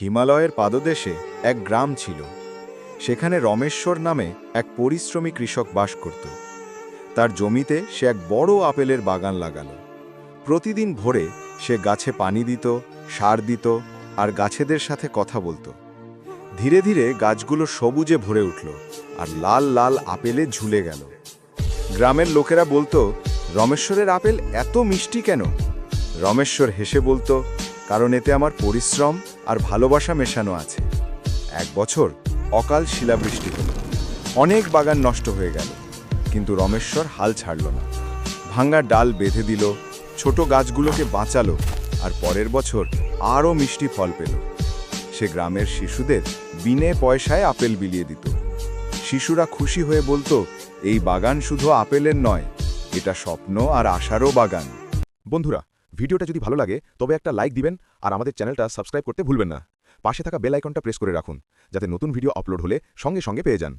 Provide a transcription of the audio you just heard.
হিমালয়ের পাদদেশে এক গ্রাম ছিল। সেখানে রমেশ্বর নামে এক পরিশ্রমী কৃষক বাস করত। তার জমিতে সে এক বড় আপেলের বাগান লাগালো। প্রতিদিন ভোরে সে গাছে পানি দিত, সার দিত আর গাছেদের সাথে কথা বলতো। ধীরে ধীরে গাছগুলো সবুজে ভরে উঠল আর লাল লাল আপেলে ঝুলে গেল। গ্রামের লোকেরা বলতো, রমেশ্বরের আপেল এত মিষ্টি কেন? রমেশ্বর হেসে বলতো, কারণ এতে আমার পরিশ্রম আর ভালোবাসা মেশানো আছে। এক বছর অকাল শিলাবৃষ্টি হল, অনেক বাগান নষ্ট হয়ে গেল, কিন্তু রমেশ্বর হাল ছাড়ল না। ভাঙা ডাল বেঁধে দিল, ছোট গাছগুলোকে বাঁচালো আর পরের বছর আরও মিষ্টি ফল পেল। সে গ্রামের শিশুদের বিনে পয়সায় আপেল বিলিয়ে দিত। শিশুরা খুশি হয়ে বলতো, এই বাগান শুধু আপেলের নয়, এটা স্বপ্ন আর আশারও বাগান। বন্ধুরা, ভিডিওটা যদি ভালো লাগে তবে একটা লাইক দিবেন আর আমাদের চ্যানেলটা সাবস্ক্রাইব করতে ভুলবেন না। পাশে থাকা বেল আইকনটা প্রেস করে রাখুন, যাতে নতুন ভিডিও আপলোড হলে সঙ্গে সঙ্গে পেয়ে যান।